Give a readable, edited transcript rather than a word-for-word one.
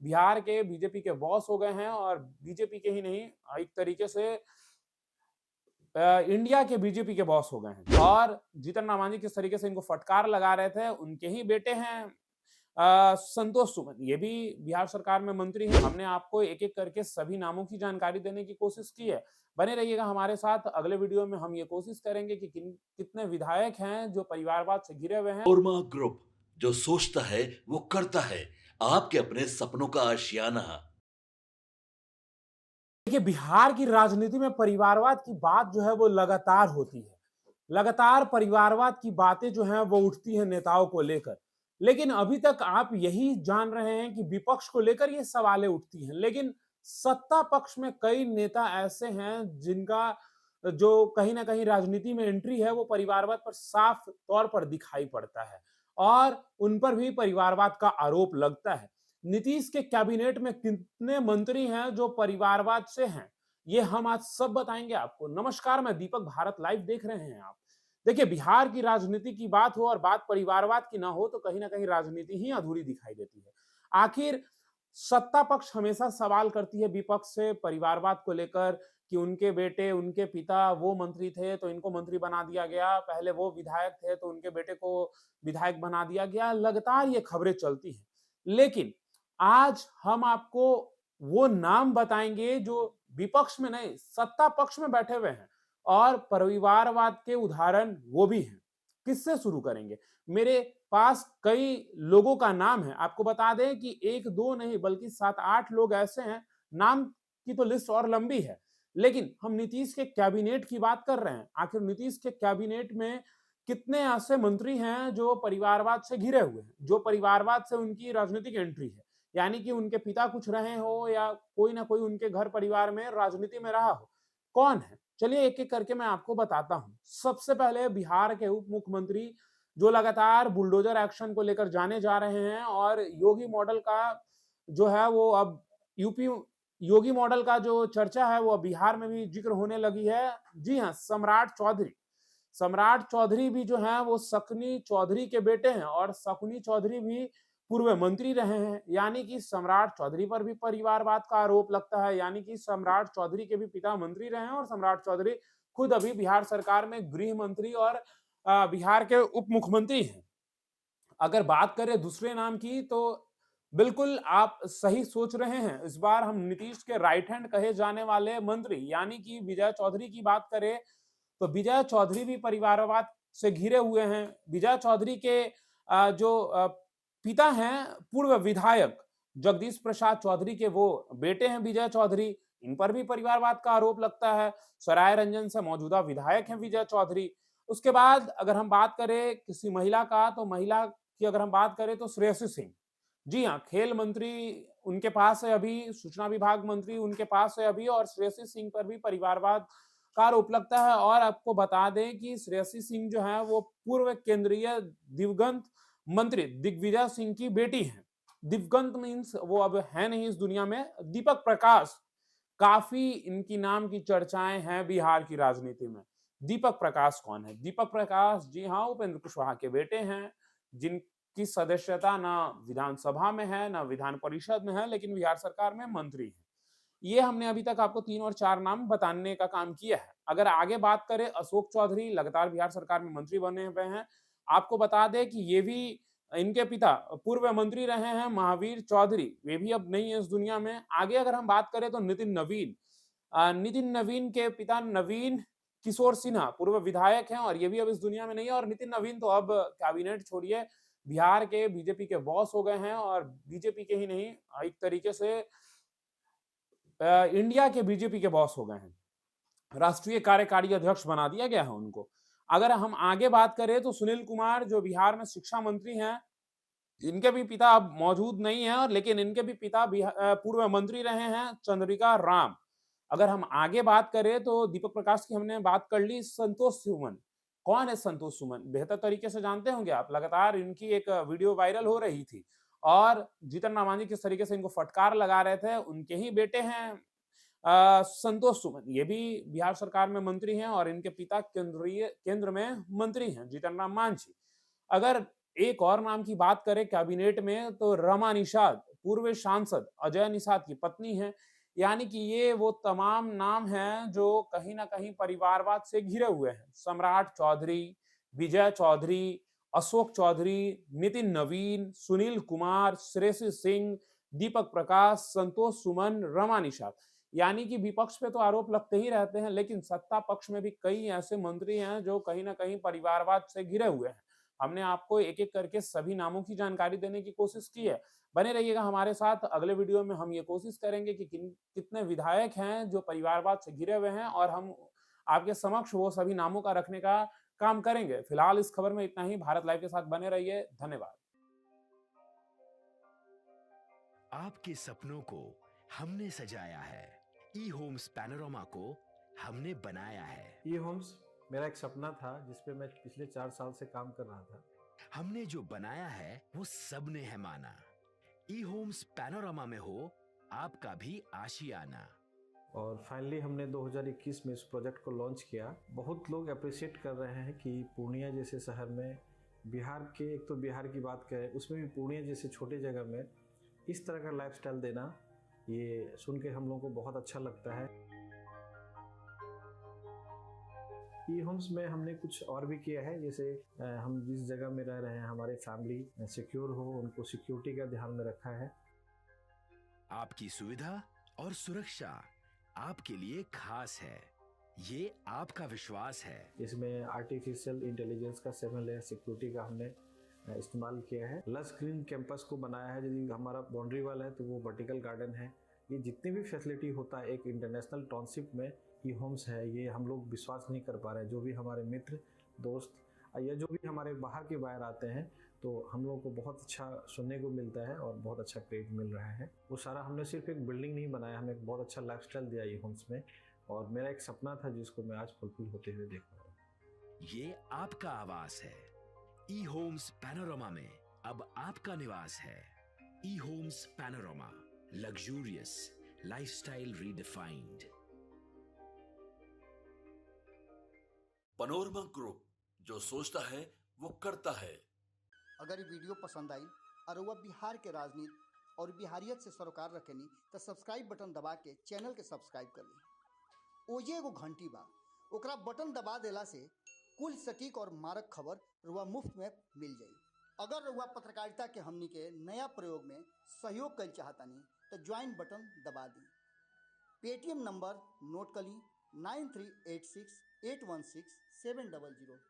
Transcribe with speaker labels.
Speaker 1: बिहार के बीजेपी के बॉस हो गए हैं और बीजेपी के ही नहीं, एक तरीके से इंडिया के बीजेपी के बॉस हो गए हैं। और जीतन राम मांझी किस तरीके से इनको फटकार लगा रहे थे, उनके ही बेटे हैं संतोष सुमन, ये भी बिहार सरकार में मंत्री हैं। हमने आपको एक-एक करके सभी नामों की जानकारी देने की कोशिश की है। बने रहिएगा हमारे साथ, अगले वीडियो में हम ये कोशिश करेंगे कि कितने विधायक हैं जो परिवारवाद से घिरे हुए हैं।
Speaker 2: ओरमा ग्रुप, जो सोचता है वो करता है। आपके अपने सपनों का आशियाना।
Speaker 1: देखिए, बिहार की राजनीति में परिवारवाद की बात जो है वो लगातार होती है। लगातार परिवारवाद की बातें जो हैं वो उठती हैं नेताओं को लेकर। लेकिन अभी तक आप यही जान रहे हैं कि विपक्ष को लेकर ये सवालें उठती हैं। लेकिन सत्ता पक्ष में कई नेता ऐसे हैं जिनका जो कहीं न कहीं राजनीति में एंट्री है वो परिवारवाद पर साफ तौर पर दिखाई पड़ता है और उन पर भी परिवारवाद का आरोप लगता है। नीतीश के कैबिनेट में कितने मंत्री हैं जो परिवारवाद से हैं, ये हम आज सब बताएंगे आपको। नमस्कार, मैं दीपक, भारत लाइव देख रहे हैं आप। देखिए, बिहार की राजनीति की बात हो और बात परिवारवाद की ना हो तो कहीं ना कहीं राजनीति ही अधूरी दिखाई देती है। आखिर सत्ता पक्ष हमेशा सवाल करती है विपक्ष से परिवारवाद को लेकर कि उनके बेटे, उनके पिता वो मंत्री थे तो इनको मंत्री बना दिया गया, पहले वो विधायक थे तो उनके बेटे को विधायक बना दिया गया। लगातार ये खबरें चलती हैं। लेकिन आज हम आपको वो नाम बताएंगे जो विपक्ष में नहीं, सत्ता पक्ष में बैठे हुए हैं और परिवारवाद के उदाहरण वो भी हैं। किससे शुरू करेंगे? मेरे पास कई लोगों का नाम है। आपको बता दें कि 1-2 नहीं बल्कि 7-8 लोग ऐसे हैं, नाम की तो लिस्ट और लंबी है। लेकिन हम नीतीश के कैबिनेट की बात कर रहे हैं। आखिर नीतीश के कैबिनेट में कितने ऐसे मंत्री हैं जो परिवारवाद से घिरे हुए हैं, जो परिवारवाद से उनकी राजनीतिक एंट्री है। यानी कि उनके पिता कुछ रहे हो या कोई ना कोई उनके घर परिवार में राजनीति में रहा हो। कौन है? चलिए एक-एक करके मैं आपको बताता हूँ। सबसे पहले बिहार के उप मुख्यमंत्री जो लगातार बुलडोजर एक्शन को लेकर जाने जा रहे हैं और योगी मॉडल का जो है वो अब यूपी योगी मॉडल का जो चर्चा है वो बिहार में भी जिक्र होने लगी है। जी हाँ, सम्राट चौधरी। सम्राट चौधरी भी जो हैं वो शकुनी चौधरी के बेटे हैं और शकुनी चौधरी भी पूर्व मंत्री रहे हैं। यानी कि सम्राट चौधरी पर भी परिवारवाद का आरोप लगता है। यानी कि सम्राट चौधरी के भी पिता मंत्री रहे हैं और सम्राट चौधरी खुद अभी बिहार सरकार में गृह मंत्री और बिहार के उप मुख्यमंत्री हैं। अगर बात करें दूसरे नाम की तो बिल्कुल आप सही सोच रहे हैं। इस बार हम नीतीश के राइट हैंड कहे जाने वाले मंत्री यानी कि विजय चौधरी की बात करें तो विजय चौधरी भी परिवारवाद से घिरे हुए हैं। विजय चौधरी के जो पिता हैं पूर्व विधायक जगदीश प्रसाद चौधरी के वो बेटे हैं विजय चौधरी, इन पर भी परिवारवाद का आरोप लगता है। सराय रंजन से मौजूदा विधायक हैं विजय चौधरी। उसके बाद अगर हम बात करें किसी महिला का तो महिला की अगर हम बात करें तो श्रेयसी सिंह। जी हाँ, खेल मंत्री उनके पास है अभी, सूचना विभाग मंत्री उनके पास है अभी और श्रेयसी सिंह पर भी परिवारवाद का आरोप लगता है। और आपको बता दें कि श्रेयसी सिंह जो है वो पूर्व केंद्रीय दिवंगत मंत्री दिग्विजय सिंह की बेटी हैं। दिवंगत मीन्स वो अब है नहीं इस दुनिया में। दीपक प्रकाश, काफी इनकी नाम की चर्चाएं हैं बिहार की राजनीति में। दीपक प्रकाश कौन है? दीपक प्रकाश जी हाँ, उपेंद्र कुशवाहा के बेटे हैं, जिनकी सदस्यता ना विधानसभा में है, ना विधान परिषद में है, लेकिन बिहार सरकार में मंत्री हैं। ये हमने अभी तक आपको 3 और 4 नाम बताने का काम किया है। अगर आगे बात करें अशोक चौधरी लगातार बिहार सरकार में मंत्री बने हुए हैं। आपको बता दें कि ये भी इनके पिता पूर्व मंत्री रहे हैं महावीर चौधरी, वे भी अब नहीं है इस दुनिया में। आगे अगर हम बात करें तो नितिन नवीन, नितिन नवीन के पिता नवीन किशोर सिन्हा पूर्व विधायक हैं और ये भी अब इस दुनिया में नहीं है। और नितिन नवीन तो अब कैबिनेट छोड़िए बिहार के बीजेपी के बॉस हो गए हैं और बीजेपी के ही नहीं, एक तरीके से इंडिया के बीजेपी के बॉस हो गए हैं। राष्ट्रीय कार्यकारी अध्यक्ष बना दिया गया है उनको। अगर हम आगे बात करें तो सुनील कुमार जो बिहार में शिक्षा मंत्री हैं, इनके भी पिता अब मौजूद नहीं है और लेकिन इनके भी पिता पूर्व मंत्री रहे हैं चंद्रिका राम। अगर हम आगे बात करें तो दीपक प्रकाश की हमने बात कर ली। संतोष सुमन, कौन है संतोष सुमन? बेहतर तरीके से जानते होंगे आप, लगातार इनकी एक वीडियो वायरल हो रही थी और जीतन राम मांझी किस तरीके से इनको फटकार लगा रहे थे, उनके ही बेटे हैं संतोष सुमन। ये भी बिहार सरकार में मंत्री हैं और इनके पिता केंद्र में मंत्री हैं जीतन राम मांझी। अगर एक और नाम की बात करें कैबिनेट में तो रमा निषाद पूर्व सांसद अजय निषाद की पत्नी हैं। यानी कि ये वो तमाम नाम हैं जो कहीं न कहीं परिवारवाद से घिरे हुए हैं। सम्राट चौधरी, विजय चौधरी, अशोक चौधरी, नितिन नवीन, सुनील कुमार, श्रेयसी सिंह, दीपक प्रकाश, संतोष सुमन, रमा निषाद। यानी कि विपक्ष पे तो आरोप लगते ही रहते हैं, लेकिन सत्ता पक्ष में भी कई ऐसे मंत्री हैं जो कहीं न कहीं परिवारवाद से घिरे हुए हैं। हमने आपको एक-एक करके सभी नामों की जानकारी देने की कोशिश की है। बने रहिएगा हमारे साथ, अगले वीडियो में हम ये कोशिश करेंगे कि कितने विधायक हैं जो परिवारवाद से घिरे हुए हैं और हम आपके समक्ष वो सभी नामों का रखने का काम करेंगे। फिलहाल इस खबर में इतना ही। भारत लाइव के साथ बने रहिए। धन्यवाद।
Speaker 3: आपके सपनों को हमने सजाया है। ई होम्स पैनोरामा को हमने बनाया है।
Speaker 4: ई होम्स मेरा एक सपना था जिस पे मैं पिछले 4 साल से काम कर रहा था।
Speaker 3: हमने जो बनाया है वो सबने है माना। ई होम्स पैनोरामा में हो आपका भी आशियाना।
Speaker 4: और फाइनली हमने 2021 में इस प्रोजेक्ट को लॉन्च किया। बहुत लोग अप्रिशिएट कर रहे हैं कि पूर्णिया जैसे शहर में, बिहार के, एक तो बिहार की बात करें उसमें भी पूर्णिया जैसे छोटे जगह में इस तरह का लाइफस्टाइल देना, ये सुन के हम लोगों को बहुत अच्छा लगता है। ई होम्स में हमने कुछ और भी किया है, जैसे हम जिस जगह में रह रहे हैं हमारे फैमिली सिक्योर हो, उनको सिक्योरिटी का ध्यान में रखा है।
Speaker 3: आपकी सुविधा और सुरक्षा आपके लिए खास है, ये आपका विश्वास है।
Speaker 4: इसमें आर्टिफिशियल इंटेलिजेंस का 7 लेयर सिक्योरिटी का हमने इस्तेमाल किया है। लस ग्रीन कैंपस को बनाया है। यदि हमारा बाउंड्री वाल है तो वो वर्टिकल गार्डन है। ये जितनी भी फैसिलिटी होता है एक इंटरनेशनल टाउनशिप में, ई होम्स है, ये हम लोग विश्वास नहीं कर पा रहे हैं। जो भी हमारे मित्र, दोस्त या जो भी हमारे बाहर के बाहर आते हैं तो हम लोगों को बहुत अच्छा सुनने को मिलता है और बहुत अच्छा क्रेडिट मिल रहा है। वो सारा हमने सिर्फ एक बिल्डिंग नहीं बनाया, हमें एक बहुत अच्छा लाइफस्टाइल दिया ई होम्स में, और मेरा एक सपना था जिसको मैं आज फुलफिल होते हुए देख रहा हूँ।
Speaker 3: ये आपका आवास है। ई होम्स पैनोरामा में अब आपका निवास है। E Homes Panorama, luxurious lifestyle redefined.
Speaker 2: Panorama Group, जो सोचता है वो करता है।
Speaker 5: अगर ये वीडियो पसंद आई और वह बिहार के राजनीति और बिहारियत से सरोकार रखेनी तो सब्सक्राइब बटन दबा के चैनल के सब्सक्राइब कर ली। ओजे एगो घंटी बा, ओकरा बटन दबा देला से कुल सटीक और मारक खबर रुआ मुफ्त में मिल जाई। अगर रुआ पत्रकारिता के हमनी के नया प्रयोग में सहयोग कर चाहतानी तो ज्वाइन बटन दबा दी। पेटीएम नंबर नोट कर ली 9386816700।